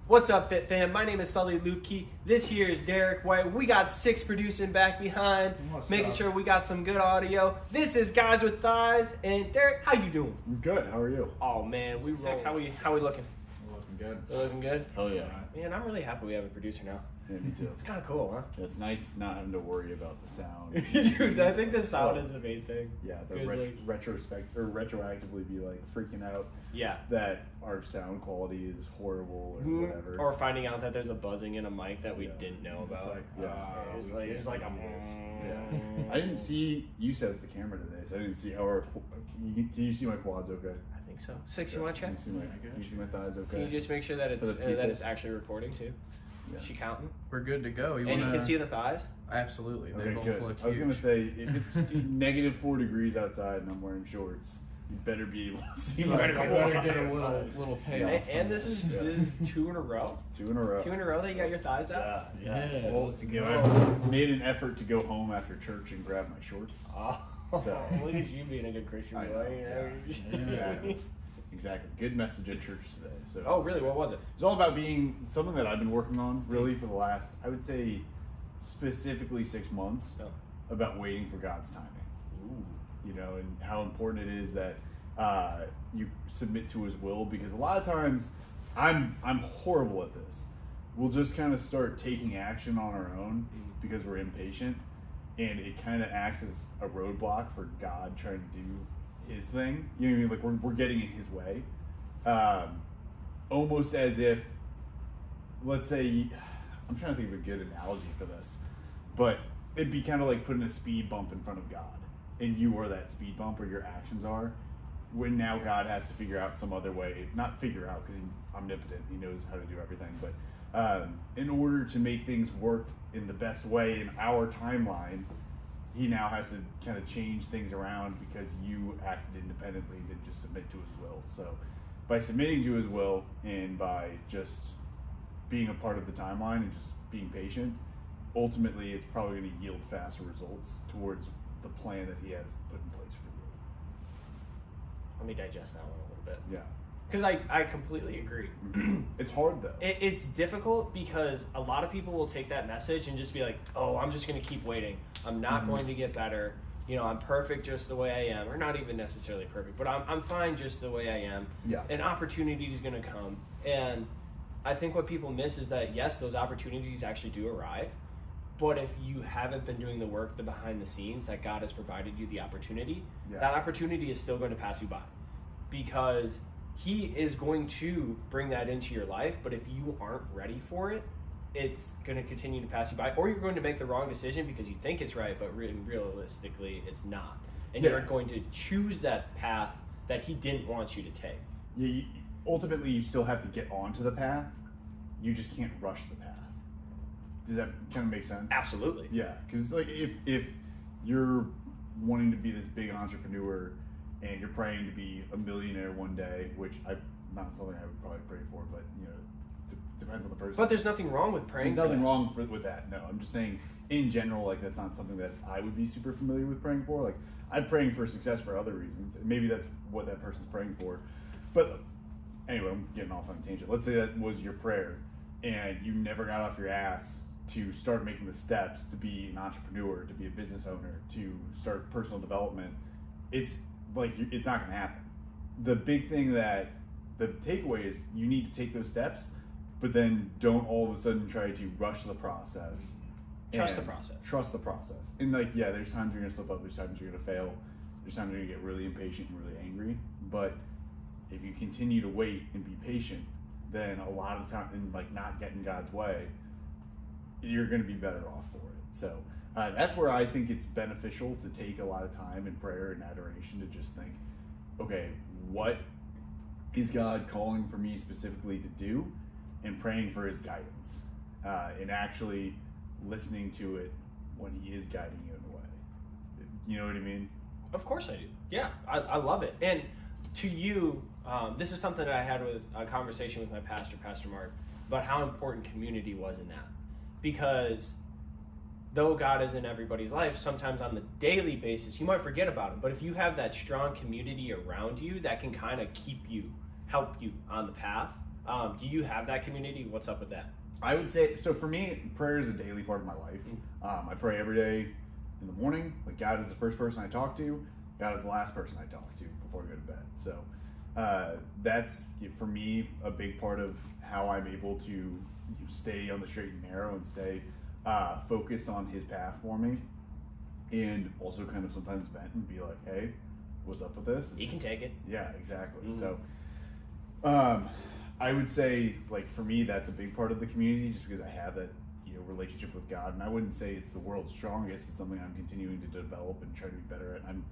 What's up, Fit Fam? My name is Sully Luepke. This here is Derek White. We got Six producing back behind, making sure we got some good audio. This is Guys with Thighs. And Derek, how you doing? I'm good. How are you? Oh man, we Six, how we looking? We're looking good. We're looking good? Oh yeah. Man, I'm really happy we have a producer now. Yeah, me too. It's kind of cool, huh? Yeah, it's nice not having to worry about the sound. Dude, I think the sound is the main thing. Yeah, the retroactively be like freaking out. Yeah. That our sound quality is horrible or whatever. Or finding out that there's a buzzing in a mic that we didn't know about. It's It's like a. Yeah. I didn't see you set up the camera today, so I didn't see how our. Can you see my quads okay? I think so. Six, you want to check? Can you see my thighs okay? Can you just make sure that it's actually recording too? Yeah. Is she counting? We're good to go. You can see the thighs? Absolutely. They Okay, both good. look huge. I was gonna say, if it's negative 4 degrees outside and I'm wearing shorts, you better be able to see my get a little payoff. And this is 2 in a row. 2 in a row. 2 in a row that you got your thighs out. Yeah. Well, I made an effort to go home after church and grab my shorts. Oh, so look at you being a good Christian boy. Exactly. Good message at church today. So. Oh, really? What was it? It's all about being something that I've been working on really for the last, I would say, specifically 6 months. Oh. About waiting for God's timing. Ooh. You know, and how important it is that you submit to His will, because a lot of times I'm horrible at this. We'll just kind of start taking action on our own because we're impatient, and it kind of acts as a roadblock for God trying to do His thing. You know what I mean? Like we're getting in His way, almost as if, let's say, I'm trying to think of a good analogy for this, but it'd be kind of like putting a speed bump in front of God. And you are that speed bump, or your actions are, when now God has to figure out some other way, not figure out because He's omnipotent, He knows how to do everything, but in order to make things work in the best way in our timeline, He now has to kind of change things around because you acted independently and didn't just submit to His will. So by submitting to His will and by just being a part of the timeline and just being patient, ultimately it's probably going to yield faster results towards the plan that He has put in place for you. Let me digest that one a little bit. Yeah. Because I completely agree. It's hard though. It's difficult because a lot of people will take that message and just be like, oh, I'm just going to keep waiting. I'm not going to get better. You know, I'm perfect just the way I am. Or not even necessarily perfect, but I'm fine just the way I am. Yeah. An opportunity is going to come. And I think what people miss is that, yes, those opportunities actually do arrive. But if you haven't been doing the work, the behind the scenes that God has provided you the opportunity, that opportunity is still going to pass you by. Because He is going to bring that into your life, but if you aren't ready for it, it's going to continue to pass you by. Or you're going to make the wrong decision because you think it's right, but realistically, it's not. And you're going to choose that path that He didn't want you to take. Yeah, ultimately, you still have to get onto the path. You just can't rush the path. Does that kind of make sense? Absolutely. Yeah, because like if you're wanting to be this big entrepreneur and you're praying to be a millionaire one day, which not something I would probably pray for, but you know, depends on the person. But there's nothing wrong with praying. There's nothing wrong with that. No, I'm just saying in general, like that's not something that I would be super familiar with praying for. Like I'm praying for success for other reasons, and maybe that's what that person's praying for. But anyway, I'm getting off on a tangent. Let's say that was your prayer, and you never got off your ass to start making the steps to be an entrepreneur, to be a business owner, to start personal development. It's like it's not going to happen. The big thing that the takeaway is you need to take those steps, but then don't all of a sudden try to rush the process. Trust the process. Trust the process. And like, yeah, there's times you're going to slip up, there's times you're going to fail, there's times you're going to get really impatient and really angry. But if you continue to wait and be patient, then a lot of the time, and like not getting God's way, you're going to be better off for it. So that's where I think it's beneficial to take a lot of time in prayer and adoration to just think, okay, what is God calling for me specifically to do, and praying for His guidance, and actually listening to it when He is guiding you in a way. You know what I mean? Of course I do. Yeah, I love it. And to you, this is something that I had with a conversation with my pastor, Pastor Mark, about how important community was in that. Because though God is in everybody's life, sometimes on the daily basis, you might forget about Him. But if you have that strong community around you that can kind of help you on the path, Do you have that community? What's up with that? I would say, so for me, prayer is a daily part of my life. I pray every day in the morning. Like, God is the first person I talk to. God is the last person I talk to before I go to bed. So that's, for me, a big part of how I'm able to stay on the straight and narrow and stay focus on his path for me. And also kind of sometimes vent and be like, hey, what's up with this? You can take it. Yeah, exactly. So I would say, like, for me, that's a big part of the community, just because I have that, relationship with God. And I wouldn't say it's the world's strongest. It's something I'm continuing to develop and try to be better at. I'm,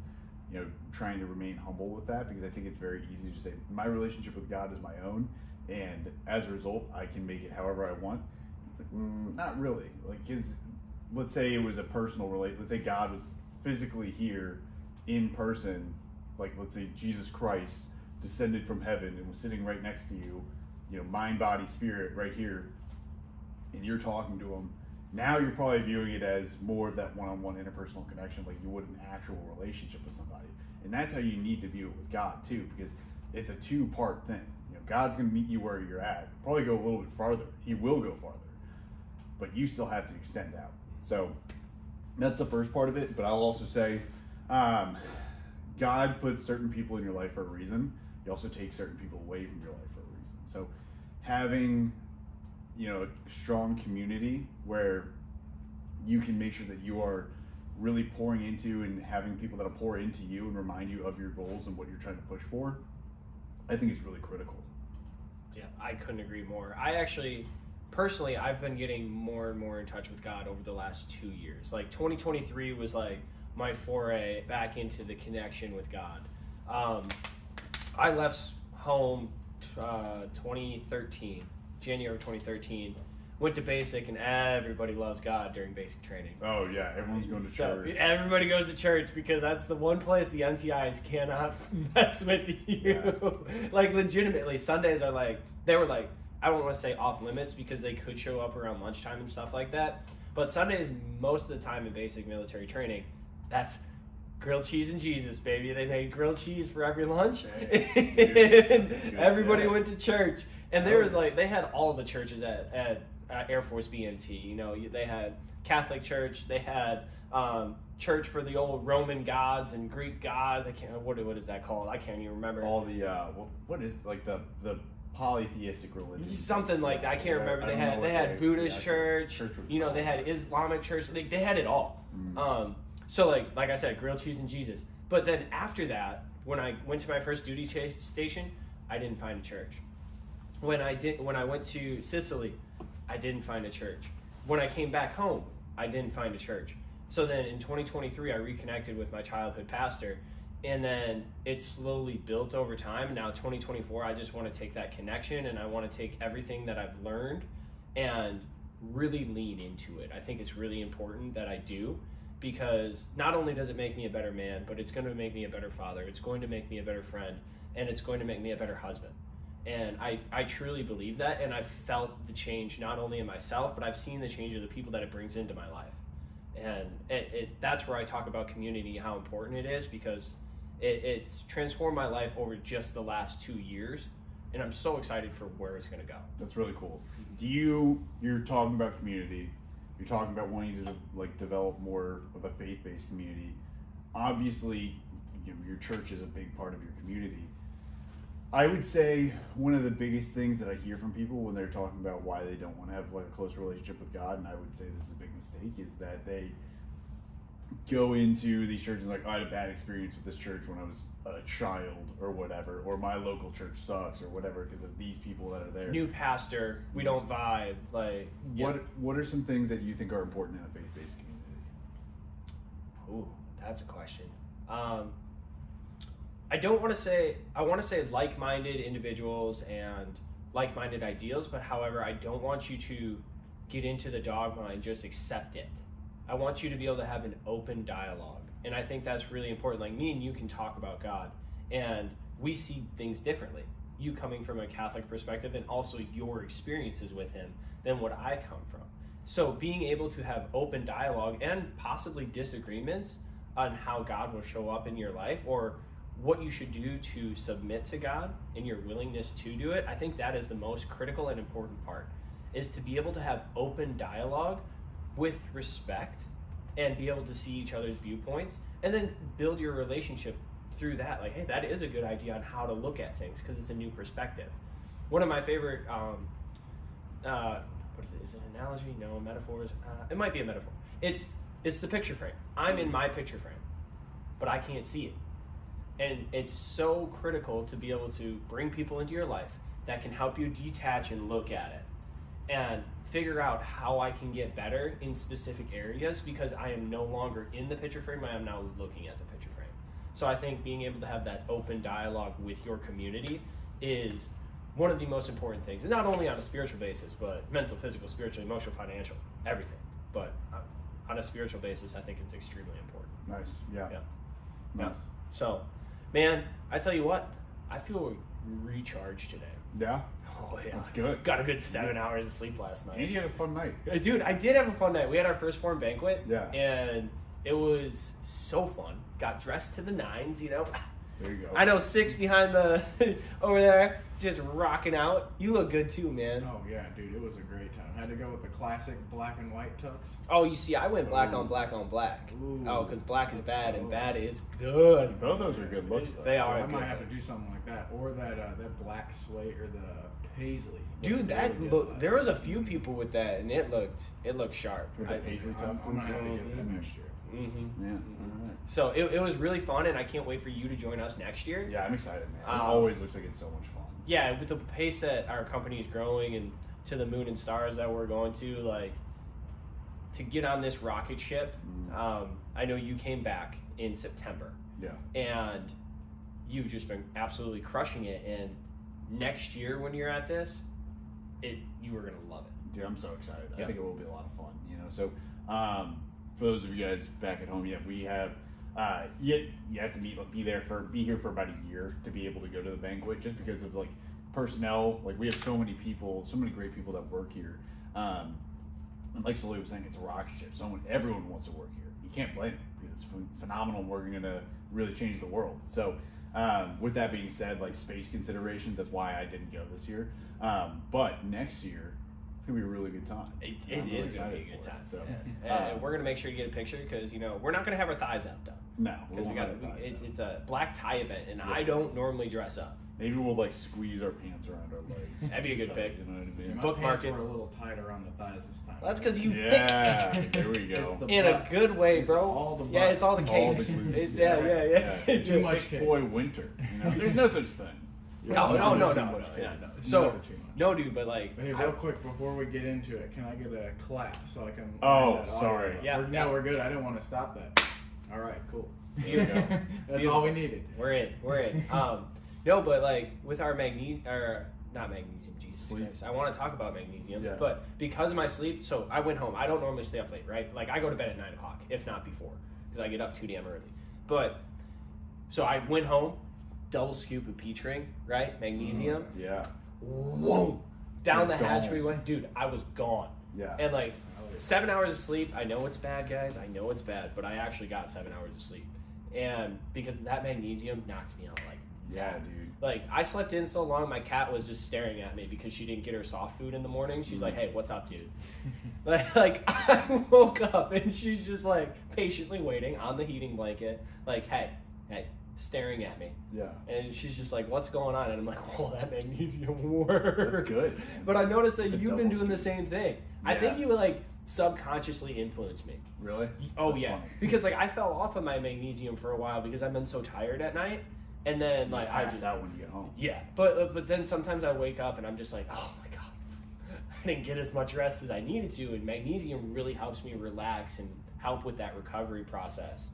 trying to remain humble with that, because I think it's very easy to say my relationship with God is my own, and as a result, I can make it however I want. It's like, not really. Like, let's say it was a personal let's say God was physically here in person, like, let's say Jesus Christ descended from heaven and was sitting right next to you, mind, body, spirit right here, and you're talking to him. Now you're probably viewing it as more of that one-on-one interpersonal connection, like you would an actual relationship with somebody. And that's how you need to view it with God too, because it's a two-part thing. God's going to meet you where you're at, probably go a little bit farther. He will go farther, but you still have to extend out. So that's the first part of it. But I'll also say, God puts certain people in your life for a reason. He also takes certain people away from your life for a reason. So having, a strong community where you can make sure that you are really pouring into and having people that'll pour into you and remind you of your goals and what you're trying to push for, I think is really critical. Yeah, I couldn't agree more. I actually, personally, I've been getting more and more in touch with God over the last 2 years. Like, 2023 was like my foray back into the connection with God. I left home 2013, January of 2013, went to basic, and everybody loves God during basic training. Oh yeah, everyone's going to church. Everybody goes to church because that's the one place the MTIs cannot mess with you. Yeah. Like, legitimately, Sundays are like, they were like, I don't want to say off limits because they could show up around lunchtime and stuff like that. But Sundays, most of the time in basic military training, that's grilled cheese and Jesus, baby. They made grilled cheese for every lunch. And everybody went to church. And there was like, they had all the churches at Air Force BMT. They had Catholic church. They had church for the old Roman gods and Greek gods. I can't. What is that called? I can't even remember. All the what is like the polytheistic religion? Something like that. I can't remember. They had Buddhist church. They had Islamic church. They had it all. So like I said, grilled cheese and Jesus. But then after that, when I went to my first duty station, I didn't find a church. When I went to Sicily, I didn't find a church. When I came back home, I didn't find a church. So then in 2023, I reconnected with my childhood pastor, and then it slowly built over time. Now 2024, I just want to take that connection, and I want to take everything that I've learned and really lean into it. I think it's really important that I do, because not only does it make me a better man, but it's going to make me a better father. It's going to make me a better friend, and it's going to make me a better husband. And I truly believe that, and I've felt the change not only in myself, but I've seen the change of the people that it brings into my life. And that's where I talk about community, how important it is, because it's transformed my life over just the last 2 years, and I'm so excited for where it's going to go. That's really cool. You're talking about community, you're talking about wanting to develop more of a faith-based community. Obviously, your church is a big part of your community. I would say one of the biggest things that I hear from people when they're talking about why they don't want to have a close relationship with God, and I would say this is a big mistake, is that they go into these churches like, I had a bad experience with this church when I was a child or whatever, or my local church sucks or whatever because of these people that are there. New pastor, we don't vibe. What are some things that you think are important in a faith-based community? Ooh, that's a question. I want to say like-minded individuals and like-minded ideals, but however, I don't want you to get into the dogma and just accept it. I want you to be able to have an open dialogue. And I think that's really important. Like, me and you can talk about God, and we see things differently. You coming from a Catholic perspective, and also your experiences with him than what I come from. So being able to have open dialogue and possibly disagreements on how God will show up in your life, or what you should do to submit to God and your willingness to do it, I think that is the most critical and important part, is to be able to have open dialogue with respect and be able to see each other's viewpoints and then build your relationship through that. Like, hey, that is a good idea on how to look at things because it's a new perspective. One of my favorite, what is it? Is it an analogy? No, metaphors? It might be a metaphor. It's the picture frame. I'm in my picture frame, but I can't see it. And it's so critical to be able to bring people into your life that can help you detach and look at it and figure out how I can get better in specific areas because I am no longer in the picture frame, I am now looking at the picture frame. So I think being able to have that open dialogue with your community is one of the most important things, and not only on a spiritual basis, but mental, physical, spiritual, emotional, financial, everything. But on a spiritual basis, I think it's extremely important. Nice. Yeah. Yeah. Nice. Yeah. So, man, I tell you what, I feel recharged today. Yeah. Oh, yeah. That's good. Got a good 7 hours of sleep last night. And you had a fun night. Dude, I did have a fun night. We had our first form banquet. Yeah. And it was so fun. Got dressed to the nines, you know. There you go. I know 6 behind the over there, just rocking out. You look good too, man. Oh yeah, dude, it was a great time. Had to go with the classic black and white tux. Oh, you see, I went black on black on black. Oh, because black is bad and bad is good. Both those are good looks, though. They are. I might good have to looks. do something like that, or that black suede or the paisley. Dude, that look. There was a few people with that, and it looked sharp. With that paisley I'm tux gonna and have to stuff. get that next year. Mm-hmm. Yeah. All right. So it was really fun, and I can't wait for you to join us next year. Yeah, I'm excited, man. It always looks like it's so much fun. Yeah, with the pace that our company is growing and to the moon and stars that we're going to, like, to get on this rocket ship, I know you came back in September. Yeah. And you've just been absolutely crushing it. And next year when you're at this, you are going to love it. Dude, I'm so excited. Yeah. I think it will be a lot of fun, you know. So, for those of you guys back at home, we have you have to be here for about a year to be able to go to the banquet, just because of like personnel. Like, we have so many people, so many great people that work here. And like Sully was saying, it's a rocket ship. Everyone wants to work here. You can't blame them because it's phenomenal. We're going to really change the world. So, with that being said, like space considerations, that's why I didn't go this year. But next year, it's gonna be a really good time. It is going to be a good time. So, and we're going to make sure you get a picture because, we're not going to have our thighs out, though. no, Because it's a black tie event, and I don't normally dress up. maybe we'll like squeeze our pants around our legs. That'd be a good So, pick. You know what I mean? My Bookmark pants it. were a little tight around the thighs this time. Well, that's because you Yeah, there we go. It's the in a butt. good way, It's bro. all the Yeah, butt. it's all the All cakes. the glutes. It's yeah. It's Too a much big cake. boy winter. You know? There's no such thing. No. Too much cake. So Never too much. no, dude, but like, Hey, real quick before we get into it, can I get a clap so I can? Oh, wind that sorry. audio? Yeah, No, yeah. we're good. I didn't want to stop that. All right, cool. Beautiful. That's Beautiful. all we needed. we're in. No, but like with our magnesium, or not magnesium, Jesus Sleep. Christ. I want to talk about magnesium, Yeah. but because of my sleep, so I went home. I don't normally stay up late, right? Like I go to bed at 9 o'clock, if not before, because I get up too damn early. But so I went home, double scoop of peach ring, right? Magnesium. Yeah. Whoa! Down the You're hatch gone. we went, dude. I was gone. Yeah. And like 7 hours of sleep, I know it's bad, guys. I know it's bad, but I actually got 7 hours of sleep, and because that magnesium knocked me out like Yeah, that. dude. Like I slept in so long, my cat was just staring at me because she didn't get her soft food in the morning. She's like, "Hey, what's up, dude?" like I woke up and she's just like patiently waiting on the heating blanket, like, "Hey, staring at me." Yeah. And she's just like, "What's going on?" And I'm like, "Oh, that magnesium works." That's good. But I noticed that The you've been double doing the scoop. same thing. I Yeah. think you like subconsciously influenced me. Really? Oh That's yeah, funny. because like I fell off of my magnesium for a while because I've been so tired at night, and then You like just I pass just out when you get home. yeah. But then sometimes I wake up and I'm just like, oh my god, I didn't get as much rest as I needed to, and magnesium really helps me relax and help with that recovery process.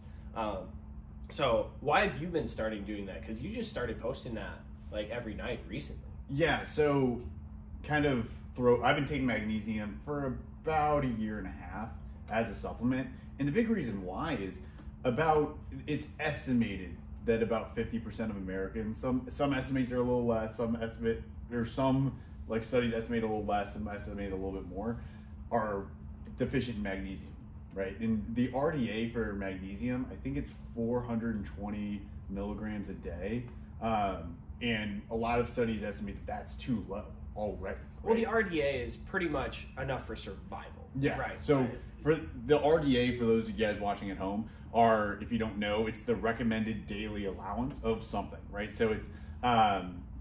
So why have you been starting doing that? Because you just started posting that like every night recently. Yeah, so kind of I've been taking magnesium for about a year and a half as a supplement. And the big reason why is it's estimated that about 50% of Americans, some estimates are a little less, some like studies estimate a little less, some estimate a little bit more, are deficient in magnesium, right? And the RDA for magnesium, I think it's 420 milligrams a day. And a lot of studies estimate that that's too low already. Well, right? the RDA is pretty much enough for survival. Yeah. Right. So right. for the RDA, for those of you guys watching at home, are, if you don't know, it's the recommended daily allowance of something, right? So it's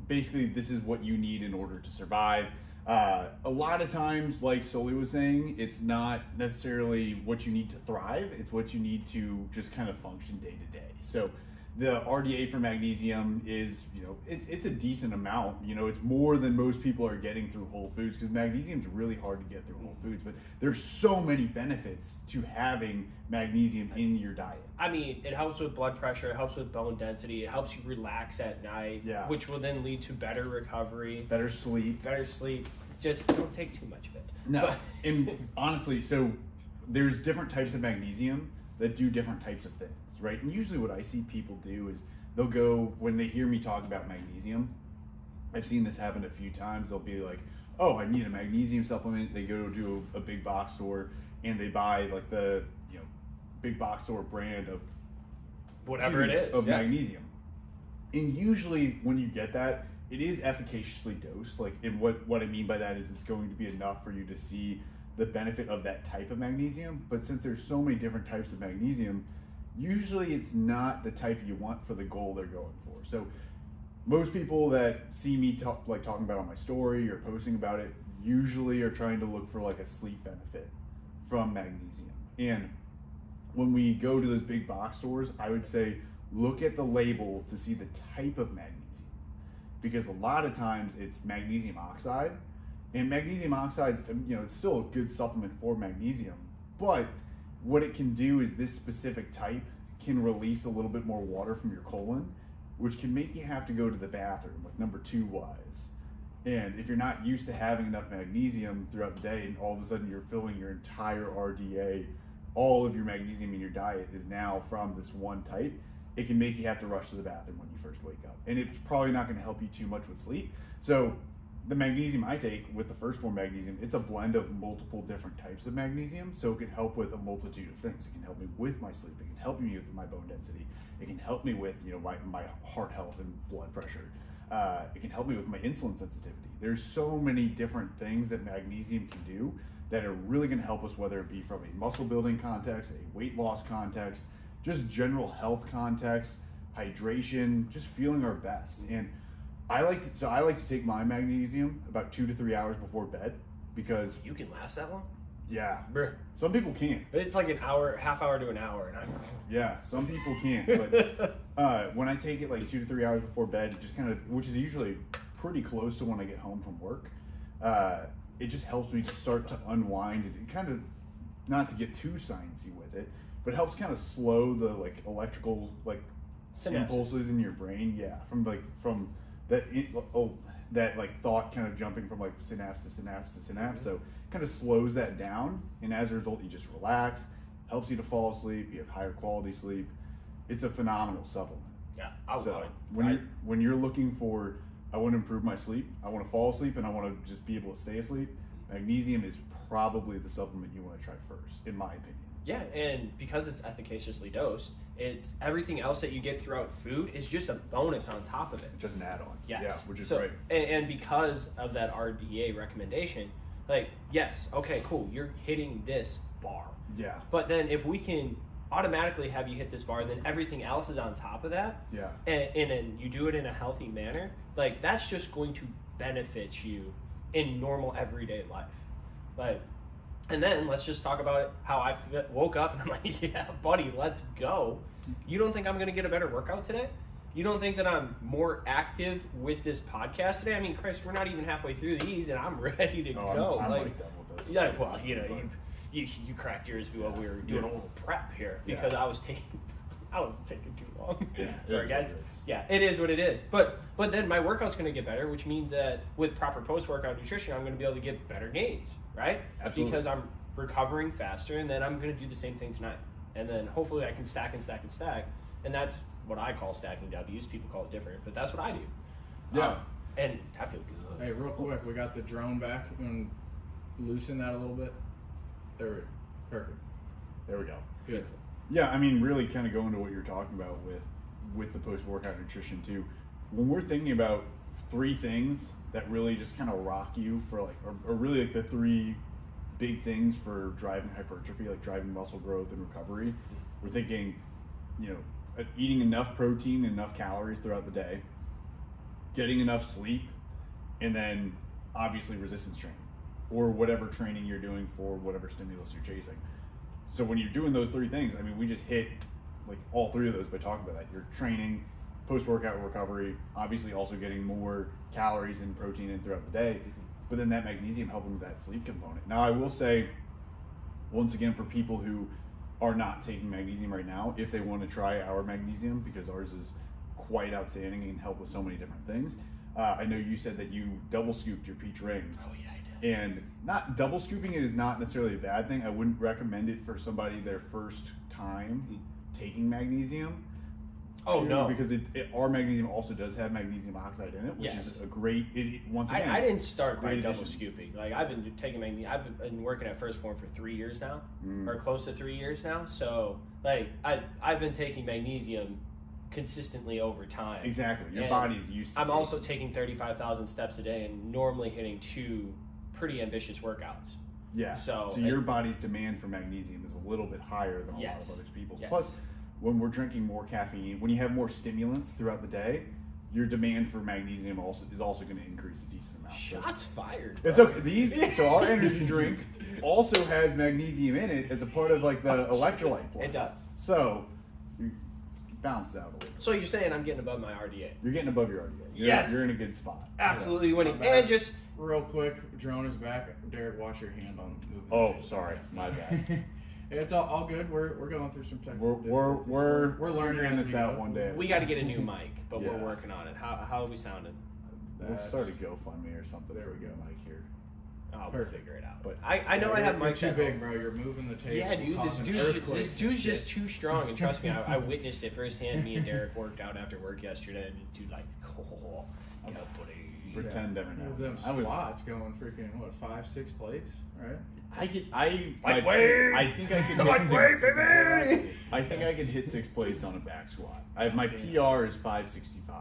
basically this is what you need in order to survive. A lot of times, like Sully was saying, it's not necessarily what you need to thrive. It's what you need to just kind of function day to day. So the RDA for magnesium is, it's a decent amount. It's more than most people are getting through whole foods, because magnesium is really hard to get through whole foods. But there's so many benefits to having magnesium in your diet. I mean, it helps with blood pressure. It helps with bone density. It helps you relax at night, which will then lead to better recovery, better sleep. Just don't take too much of it. No, and honestly, so there's different types of magnesium that do different types of things, right? And usually what I see people do is they'll go, when they hear me talk about magnesium, I've seen this happen a few times, they'll be like, oh, I need a magnesium supplement. They go to a big box store and they buy like the big box store brand of whatever it is of magnesium. And usually when you get that, it is efficaciously dosed. Like, and what I mean by that is it's going to be enough for you to see the benefit of that type of magnesium. But since there's so many different types of magnesium, usually it's not the type you want for the goal they're going for. So most people that see me talking about it on my story or posting about it usually are trying to look for like a sleep benefit from magnesium. And when we go to those big box stores, I would say look at the label to see the type of magnesium, because a lot of times it's magnesium oxide, and magnesium oxide, it's still a good supplement for magnesium, but what it can do is this specific type can release a little bit more water from your colon, which can make you have to go to the bathroom, like number 2 wise. And if you're not used to having enough magnesium throughout the day, and all of a sudden you're filling your entire RDA, all of your magnesium in your diet is now from this one type, it can make you have to rush to the bathroom when you first wake up. And it's probably not going to help you too much with sleep. So the magnesium I take with the first form magnesium, it's a blend of multiple different types of magnesium. So it can help with a multitude of things. It can help me with my sleep. It can help me with my bone density. It can help me with my heart health and blood pressure. It can help me with my insulin sensitivity. There's so many different things that magnesium can do that are really going to help us, whether it be from a muscle building context, a weight loss context, just general health context, hydration, just feeling our best. And I like to take my magnesium about 2 to 3 hours before bed, because You can last that long? yeah, Bruh. some people can't. It's like an hour, half hour to an hour, and Yeah, some people can't. But when I take it like 2 to 3 hours before bed, it just kind of, which is usually pretty close to when I get home from work, it just helps me to start to unwind and kind of, not to get too sciencey with it, but it helps kind of slow the like electrical like impulses in your brain. Yeah, from that like thought kind of jumping from like synapse to synapse to synapse. So kind of slows that down, and as a result, you just relax. Helps you to fall asleep. You have higher quality sleep. It's a phenomenal supplement. Yeah, when you're looking for, I want to improve my sleep, I want to fall asleep, and I want to just be able to stay asleep, magnesium is probably the supplement you want to try first, in my opinion. Yeah, and because it's efficaciously dosed, it's everything else that you get throughout food is just a bonus on top of it. Just an add-on. Yes. Yeah, which is great. And because of that RDA recommendation, like, yes, okay, cool, you're hitting this bar. Yeah. But then if we can automatically have you hit this bar, then everything else is on top of that. Yeah. And then you do it in a healthy manner, like, that's just going to benefit you in normal everyday life. Like, and then let's just talk about how I woke up and I'm like, yeah, buddy, let's go. You don't think I'm going to get a better workout today? You don't think that I'm more active with this podcast today? I mean, Chris, we're not even halfway through these and I'm ready to go. I'm like done with this. Yeah, well, you cracked yours while we were doing a little prep here because I was taking too long. Yeah, sorry guys. Yeah, it is what it is. But then my workout's going to get better, which means that with proper post-workout nutrition, I'm going to be able to get better gains, right? Absolutely. Because I'm recovering faster, and then I'm going to do the same thing tonight. And then hopefully I can stack and stack and stack. And that's what I call stacking W's. People call it different, but that's what I do. Yeah. And I feel good. Hey, real quick, we got the drone back. You want to loosen that a little bit? Perfect. There we go. Beautiful. Yeah, I mean, really kind of going to what you're talking about with with the post-workout nutrition too. When we're thinking about 3 things that really just kind of rock you for like, or really like the 3 big things for driving hypertrophy, like driving muscle growth and recovery, we're thinking, eating enough protein, enough calories throughout the day, getting enough sleep, and then obviously resistance training or whatever training you're doing for whatever stimulus you're chasing. So when you're doing those 3 things, I mean, we just hit like all 3 of those by talking about that. You're training, post-workout recovery, obviously also getting more calories and protein in throughout the day, but then that magnesium helping with that sleep component. Now, I will say, once again, for people who are not taking magnesium right now, if they want to try our magnesium, because ours is quite outstanding and can help with so many different things. I know you said that you double scooped your peach ring. Oh yeah, I did. And not double scooping it is not necessarily a bad thing. I wouldn't recommend it for somebody their first time taking magnesium. Oh no, because our magnesium also does have magnesium oxide in it, which is a great. Once again, I didn't start by double addition. scooping. Like I've been taking magnesium. I've been working at First Form for 3 years now, or close to 3 years now. So like I've been taking magnesium consistently over time. Exactly, your body's used to. I'm also taking 35,000 steps a day and normally hitting 2 pretty ambitious workouts. Yeah. So your body's demand for magnesium is a little bit higher than a lot of other people's. Yes. Plus, when we're drinking more caffeine, when you have more stimulants throughout the day, your demand for magnesium is also going to increase a decent amount. Shots fired. It's okay. So our energy drink also has magnesium in it as a part of like the electrolyte part. It does. So you balance it out a little bit. So you're saying I'm getting above my RDA? You're getting above your RDA. Yes. You're in a good spot. Absolutely winning. bad. And just Real quick, drone is back. Derek, wash your hand on moving. Oh, the sorry, my bad. It's all good. We're going through some technical We're difficulties. We're learning figuring as this we out go. one day. we got to get a new mic, but we're Yes. working on it. How are we sounding? We'll start a GoFundMe or something There for we a go. mic here. Oh, we'll Perfect. figure it out. But I know I have You're mics too at big, home. bro. You're moving the table. Yeah, dude, causing this earthquakes dude's and just shit. too strong. And trust me, I witnessed it firsthand. Me and Derek worked out after work yesterday, and the dude like, oh, you know, buddy. Pretend every now and Them then. I was. squats going freaking 5-6 plates, right? I think weight. I could hit Lightweight, 6. baby! I think I could hit 6 plates on a back squat. My PR is 565,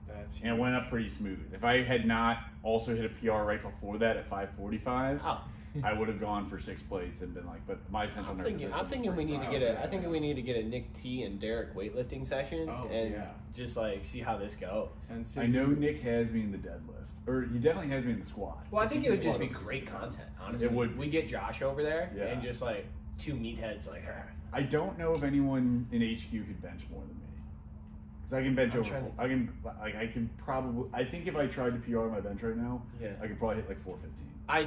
That's and it went up pretty smooth. If I had not also hit a PR right before that at 545, Oh. I would have gone for 6 plates and been like, but my central nervous system. I'm thinking was we pretty need to fried. get a. I think we need to get a Nick T and Derek weightlifting session, Oh, and yeah. just like see how this goes. And see, I know Nick has me in the deadlift, or he definitely has me in the squat. Well, I think it would just be Squat great 60 pounds. content. Honestly, It would. We get Josh over there, Yeah. and just like 2 meatheads like her. I don't know if anyone in HQ could bench more than me. Because I can bench I'm over. trying to- I can probably. I think if I tried to PR my bench right now, Yeah. I could probably hit like 415. I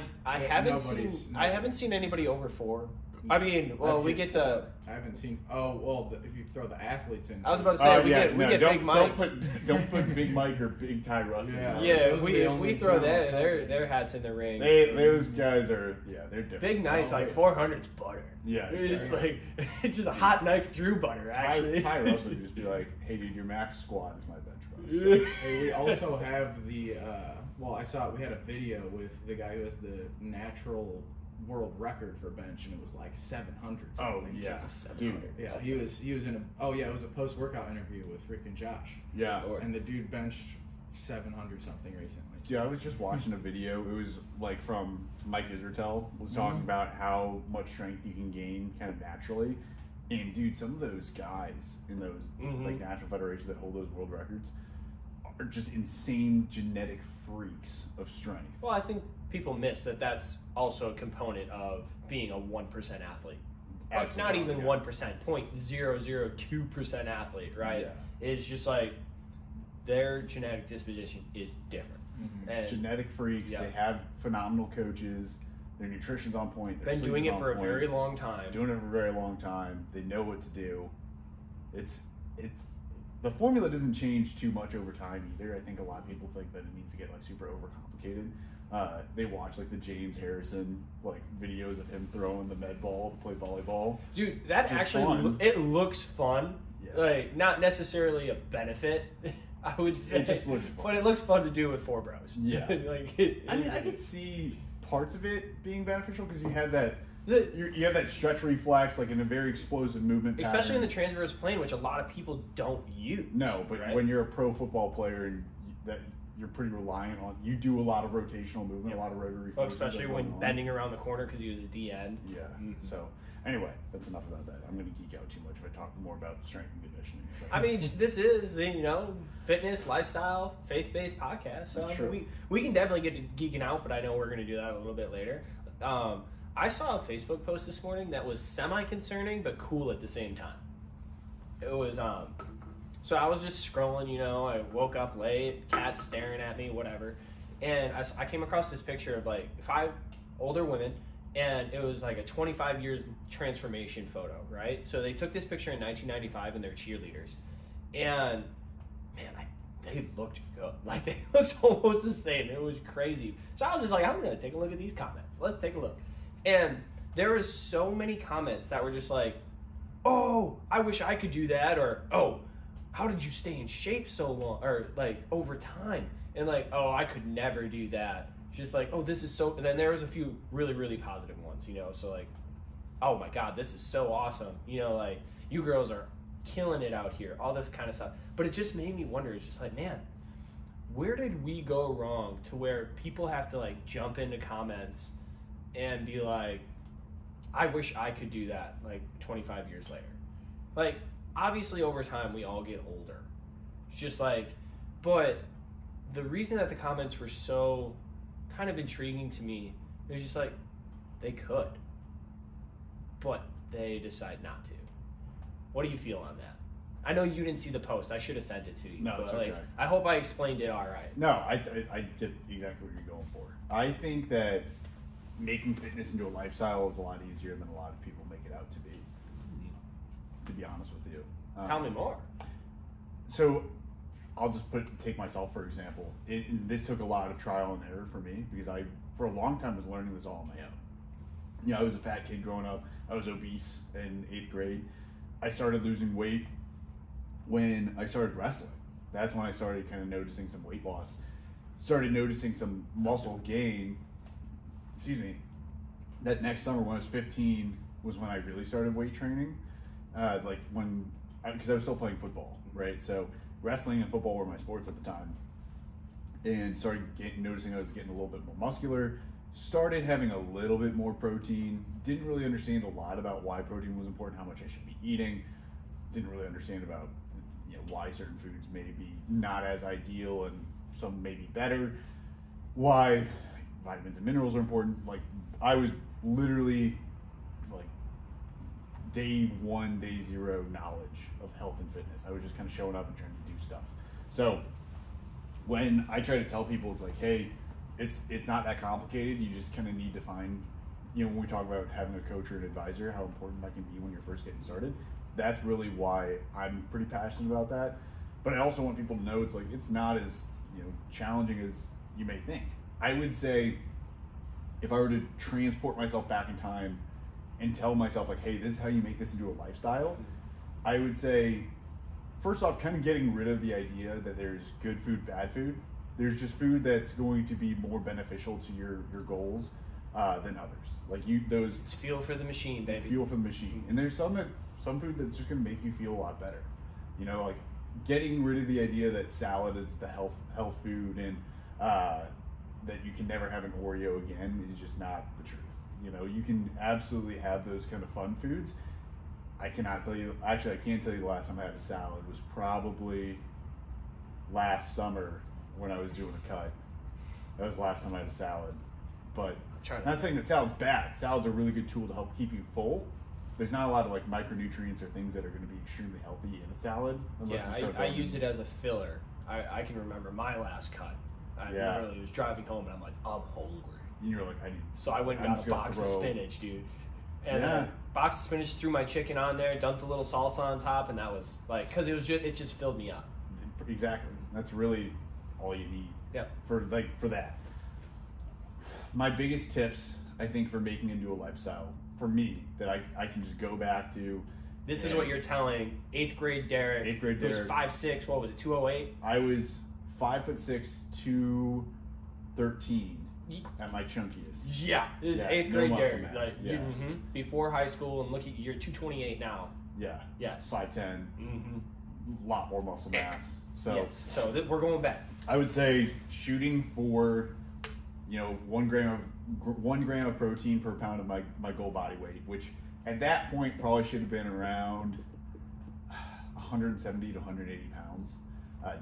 haven't seen anybody over 4. I mean, well, I've we hit get the. I haven't seen. Oh well, if you throw the athletes in. I was about to say we get don't, Big Mike. Don't put Big Mike or Big Ty Russell. Yeah. Yeah, Those if are we the if only we throw two that I'll their hats in the ring. Those guys are they're different. Big Nice Oh, like yeah. 400's butter. Yeah, It's just exactly. like it's just a hot knife through butter. Actually, Ty Russell would just be like, "Hey, dude, your max squat is my bench press." So, Hey, we also have the. Well, I saw we had a video with the guy who has the natural world record for bench, and it was like 700. oh Something. yeah, So- dude. Yeah, he was in a. Oh yeah, it was a post workout interview with freaking Josh, Yeah. and the dude benched 700 something recently. Yeah, I was just watching a video. It was like from Mike Israetel was talking about how much strength you can gain kind of naturally. And dude, some of those guys in those like natural federations that hold those world records are just insane genetic freaks of strength. well, I think people miss that that's also a component of being a 1% athlete. Like not even yeah. 1%, 0.002% athlete, right? Yeah. It's just like their genetic disposition is different. And Genetic freaks. Yeah. They have phenomenal coaches. Their nutrition's on point. Their been sleep doing is it on for a point. very long time. Doing it for a very long time. They know what to do. It's the formula doesn't change too much over time either. I think a lot of people think that it needs to get like super overcomplicated. They watch like the James Harrison like videos of him throwing the med ball to play volleyball. Dude, that Which is actually fun. it looks fun. Yeah. Like not necessarily a benefit, I would say. It just looks fun. But it looks fun to do with 4 bros. Yeah. like I mean, I could see parts of it being beneficial because you have that You have that stretch reflex, like in a very explosive movement pattern. Especially in the transverse plane, which a lot of people don't use. No, but right? when you're a pro football player and that you're pretty reliant on, you do a lot of rotational movement, a lot of rotary well, forces. especially when bending around the corner because he was a D end. Yeah. Mm-hmm. So anyway, that's enough about that. I'm going to geek out too much if I talk more about strength and conditioning. So. I mean, this is, fitness, lifestyle, faith-based podcast. So That's true. we can definitely get to geeking out, but I know we're going to do that a little bit later. I saw a Facebook post this morning that was semi-concerning but cool at the same time. It was, so I was just scrolling, I woke up late, cats staring at me, whatever. And I came across this picture of, 5 older women, and it was like a 25 years transformation photo, right? So they took this picture in 1995, and they're cheerleaders. And, man, they looked good. They looked almost the same. It was crazy. So I was just like, I'm going to take a look at these comments. Let's take a look. And there was so many comments that were just like, oh, I wish I could do that, or, oh, how did you stay in shape so long, or, over time? And, oh, I could never do that. Just oh, this is so, and then there was a few really, really positive ones, so oh my God, this is so awesome. You girls are killing it out here, all this kind of stuff. But it just made me wonder, it's just man, where did we go wrong to where people have to jump into comments and be like, I wish I could do that 25 years later. Obviously over time we all get older. It's just but the reason that the comments were so kind of intriguing to me, it was just they could, but they decide not to. What do you feel on that? I know you didn't see the post. I should have sent it to you. No, but it's okay. I hope I explained it all right. No, I get exactly what you're going for. I think that making fitness into a lifestyle is a lot easier than a lot of people make it out to be honest with you. Tell me more. So I'll just take myself for example. This took a lot of trial and error for me because I, for a long time, was learning this all on my own. I was a fat kid growing up. I was obese in 8th grade. I started losing weight when I started wrestling. That's when I started kind of noticing some weight loss. Started noticing some muscle gain. Excuse me. That next summer when I was 15 was when I really started weight training. Because I was still playing football, right? So wrestling and football were my sports at the time. And started noticing I was getting a little bit more muscular. Started having a little bit more protein. Didn't really understand a lot about why protein was important, how much I should be eating. Didn't really understand about why certain foods may be not as ideal and some may be better. Why vitamins and minerals are important. I was literally day 1, day 0 knowledge of health and fitness. I was just kind of showing up and trying to do stuff. So when I try to tell people, it's hey, it's not that complicated. You just kind of need to find, when we talk about having a coach or an advisor, how important that can be when you're first getting started. That's really why I'm pretty passionate about that. But I also want people to know it's not as challenging as you may think. I would say if I were to transport myself back in time and tell myself hey, this is how you make this into a lifestyle, I would say, first off, kind of getting rid of the idea that there's good food, bad food. There's just food that's going to be more beneficial to your goals than others. It's fuel for the machine, baby. It's fuel for the machine. And there's some food that's just going to make you feel a lot better. Getting rid of the idea that salad is the health food and that you can never have an Oreo again is just not the truth. You can absolutely have those kind of fun foods. I cannot tell you, actually I can't tell you the last time I had a salad was probably last summer when I was doing a cut. That was the last time I had a salad. But I'm not saying that salad's bad. Salad's a really good tool to help keep you full. There's not a lot of micronutrients or things that are going to be extremely healthy in a salad. I use it as a filler. I can remember my last cut. I literally was driving home and I'm I'm hungry. And you're So I went and got a box of spinach, dude. And box of spinach, threw my chicken on there, dumped a little salsa on top, and that was because it just filled me up. Exactly. That's really all you need. Yeah. For that. My biggest tips, I think, for making into a lifestyle for me that I can just go back to. This is what you're telling 8th grade Derek. 8th grade Derek. Who was 5'6", what was it, 208? I was 5'6", 213 at my chunkiest. Yeah, this is Yeah, 8th no grade muscle Derek. mass, Like, yeah. Before high school, and look at you're 228 now. Yeah. Yes. 5'10". A lot more muscle mass. So yes. So we're going back. I would say shooting for, 1 gram of protein per pound of my goal body weight, which at that point probably should have been around 170 to 180 pounds,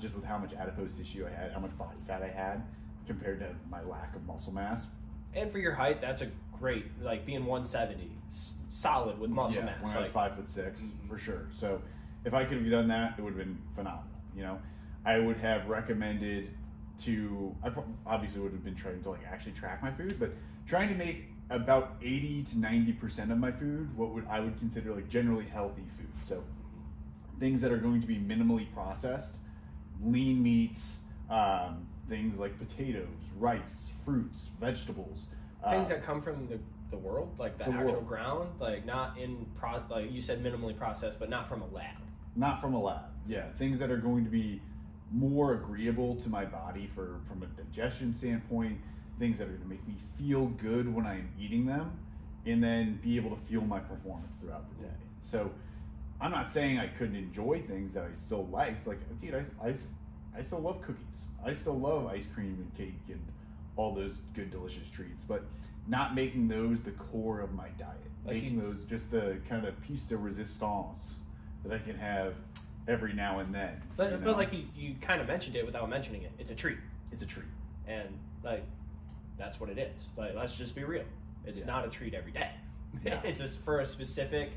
just with how much adipose tissue I had, how much body fat I had compared to my lack of muscle mass. And for your height, that's a great, like being 170, solid with muscle mass. When I was 5'6", for sure. So if I could have done that, it would have been phenomenal. I would have recommended I obviously would have been trying to like actually track my food, but trying to make about 80 to 90% of my food I would consider like generally healthy food. So things that are going to be minimally processed, lean meats, things like potatoes, rice, fruits, vegetables. Things that come from the world, like the actual world. ground, like not in like you said, minimally processed, but not from a lab. Not from a lab, yeah. Things that are going to be more agreeable to my body from a digestion standpoint, things that are going to make me feel good when I'm eating them, and then be able to fuel my performance throughout the day. So I'm not saying I couldn't enjoy things that I still liked. Like, dude, I still love cookies. I still love ice cream and cake and all those good, delicious treats, but not making those the core of my diet. Like making those just the kind of piece de resistance that I can have every now and then. But like you kind of mentioned it without mentioning it. It's a treat. It's a treat. And like that's what it is. Like, let's just be real. It's not a treat every day. Yeah. It's for a specific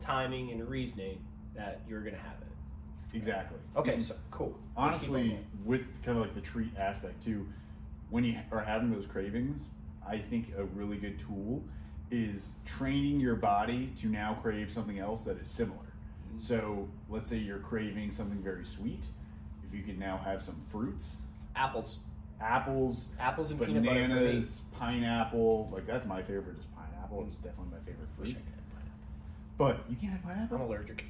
timing and reasoning that you're gonna have it. Exactly. Okay, so cool. Honestly, with kind of like the treat aspect too, when you are having those cravings, I think a really good tool is training your body to now crave something else that is similar. So let's say you're craving something very sweet. If you can now have some fruits, Apples and peanut butter. bananas, pineapple. Like, that's my favorite is pineapple. It's definitely my favorite fruit. Wish I could have pineapple. But you can't have pineapple? I'm allergic.